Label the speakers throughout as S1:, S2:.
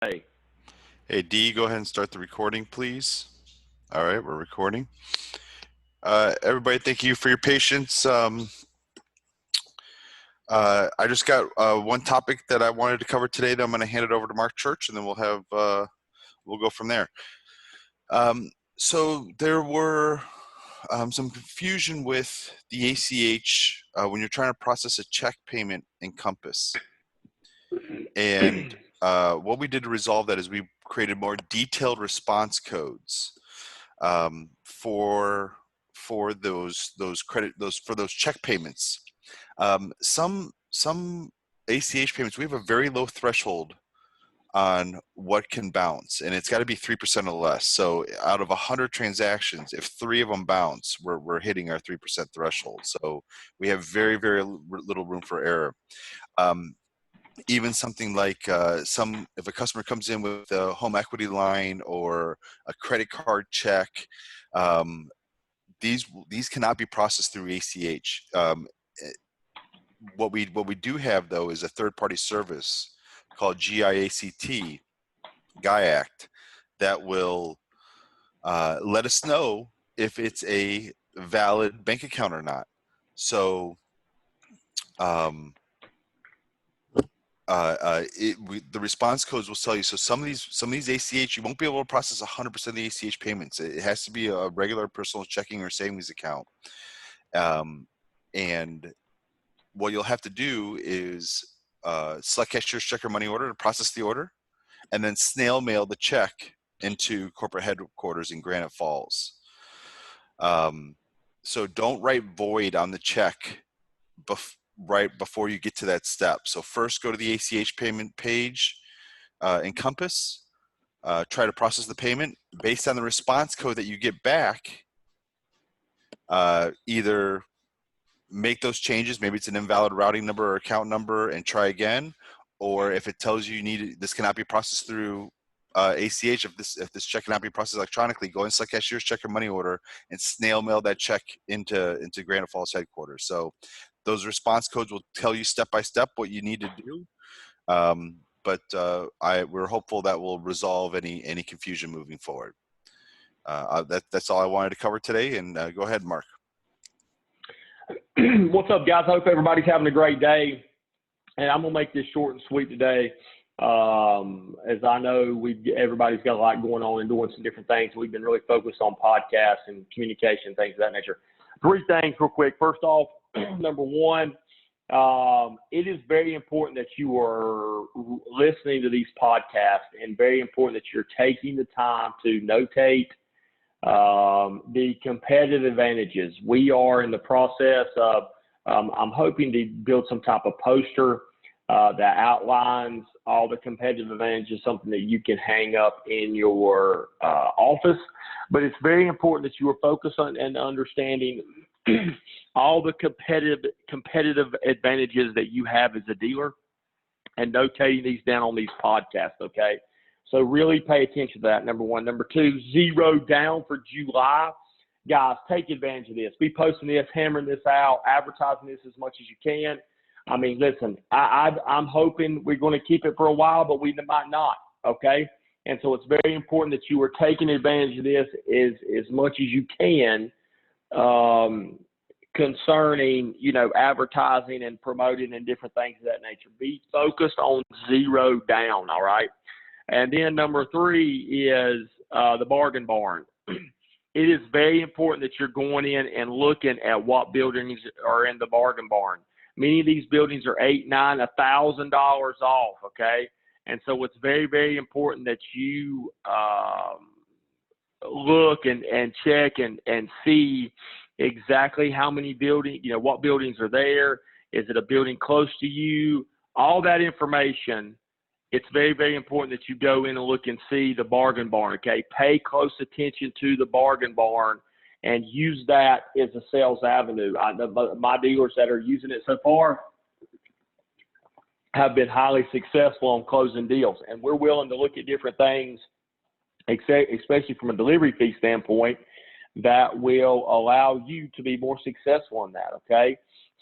S1: Hey,
S2: Hey, Dee, go ahead and start the recording, please. All right, we're recording. Everybody, thank you for your patience. I just got one topic that I wanted to cover today that I'm going to hand it over to Mark Church, and then we'll go from there. So there were some confusion with the ACH when you're trying to process a check payment in Compass. And what we did to resolve that is we created more detailed response codes for those check payments. Some ACH payments, we have a very low threshold on what can bounce, and it's got to be 3% or less. So out of 100 transactions, if 3 of them bounce, we're hitting our 3% threshold. So we have very, very little room for error. Even something like if a customer comes in with a home equity line or a credit card check, these cannot be processed through ACH. What we do have though is a third-party service called GIACT, GIACT, that will let us know if it's a valid bank account or not. So the response codes will tell you. So some of these ACH, you won't be able to process 100% of the ACH payments. It has to be a regular personal checking or savings account. And what you'll have to do is select cashier's check or money order to process the order, and then snail mail the check into corporate headquarters in Granite Falls. So don't write void on the check right before you get to that step. So first go to the ACH payment page in Compass, try to process the payment. Based on the response code that you get back, either make those changes, maybe it's an invalid routing number or account number, and try again. Or if it tells you this cannot be processed through ACH, if this check cannot be processed electronically, go and select cashier's check or money order and snail mail that check into Granite Falls headquarters. So those response codes will tell you step by step what you need to do. But we're hopeful that will resolve any confusion moving forward. That's all I wanted to cover today. And go ahead, Mark.
S1: what's up, guys? Hope everybody's having a great day. And I'm gonna make this short and sweet today. As I know, everybody's got a lot going on and doing some different things. We've been really focused on podcasts and communication, things of that nature. 3 things real quick. First off, number one, it is very important that you are listening to these podcasts, and very important that you're taking the time to notate the competitive advantages. We are in the process of, I'm hoping to build some type of poster that outlines all the competitive advantages, something that you can hang up in your office. But it's very important that you are focused on and understanding all the competitive advantages that you have as a dealer, and notating these down on these podcasts, okay? So really pay attention to that, number one. Number two, 0 down for July. Guys, take advantage of this. Be posting this, hammering this out, advertising this as much as you can. I mean, listen, I'm hoping we're going to keep it for a while, but we might not, okay? And so it's very important that you are taking advantage of this as much as you can, concerning, advertising and promoting and different things of that nature. Be focused on 0 down, all right? And then number 3 is the bargain barn. It is very important that you're going in and looking at what buildings are in the bargain barn. Many of these buildings are $800, $900, $1,000 off, okay? And so it's very, very important that you look and check and see exactly how many buildings, what buildings are there. Is it a building close to you? All that information. It's very, very important that you go in and look and see the bargain barn, okay? Pay close attention to the bargain barn and use that as a sales avenue. My dealers that are using it so far have been highly successful on closing deals. And we're willing to look at different things, especially from a delivery fee standpoint, that will allow you to be more successful in that, okay?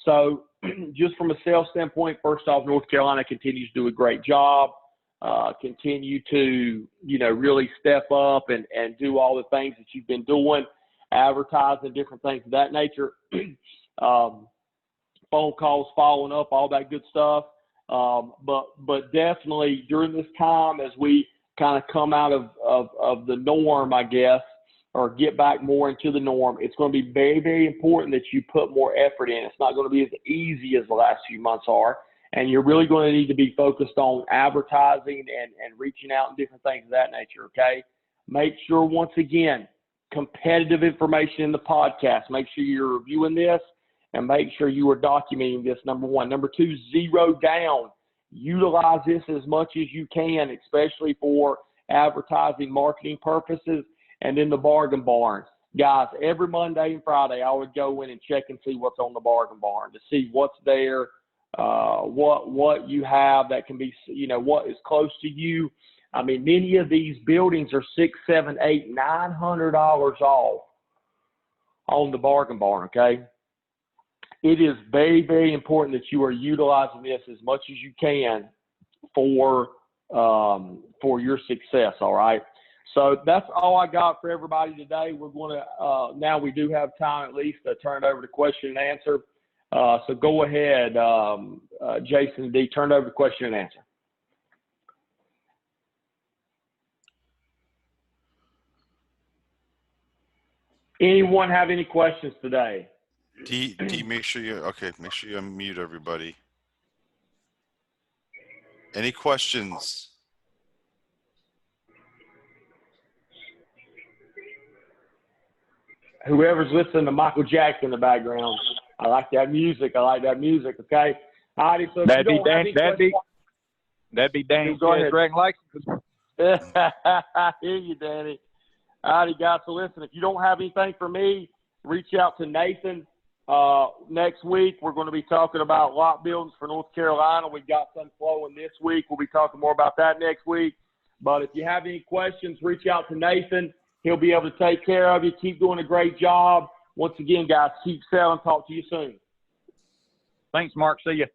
S1: So just from a sales standpoint, first off, North Carolina continues to do a great job. continue to, really step up and do all the things that you've been doing, advertising, different things of that nature, phone calls following up, all that good stuff. But definitely during this time, as we kind of come out of the norm, I guess, or get back more into the norm, it's going to be very, very important that you put more effort in. It's not going to be as easy as the last few months are. And you're really going to need to be focused on advertising and reaching out and different things of that nature, okay? Make sure, once again, competitive information in the podcast. Make sure you're reviewing this and make sure you are documenting this, number one. Number two, zero down. Utilize this as much as you can, especially for advertising, marketing purposes, and then the bargain barn. Guys, every Monday and Friday, I would go in and check and see what's on the bargain barn to see what's there, what you have that can be, what is close to you. I mean, many of these buildings are $600, $700, $800, $900 off on the bargain barn, okay? It is very, very important that you are utilizing this as much as you can for your success, all right? So that's all I got for everybody today. We're going to, now we do have time at least to turn it over to question and answer. So go ahead, Jason D., turn it over to question and answer. Anyone have any questions today?
S2: D, make sure you unmute everybody. Any questions?
S1: Whoever's listening to Michael Jackson in the background, I like that music. Okay. All right, so
S3: that'd be Danny Dragon License.
S1: I hear you, Danny. All righty, guys. So listen, if you don't have anything for me, reach out to Nathan. Next week, we're going to be talking about lot buildings for North Carolina. We've got some flowing this week. We'll be talking more about that next week. But if you have any questions, reach out to Nathan. He'll be able to take care of you. Keep doing a great job. Once again, guys, keep selling. Talk to you soon.
S3: Thanks, Mark. See you.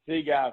S1: See you guys.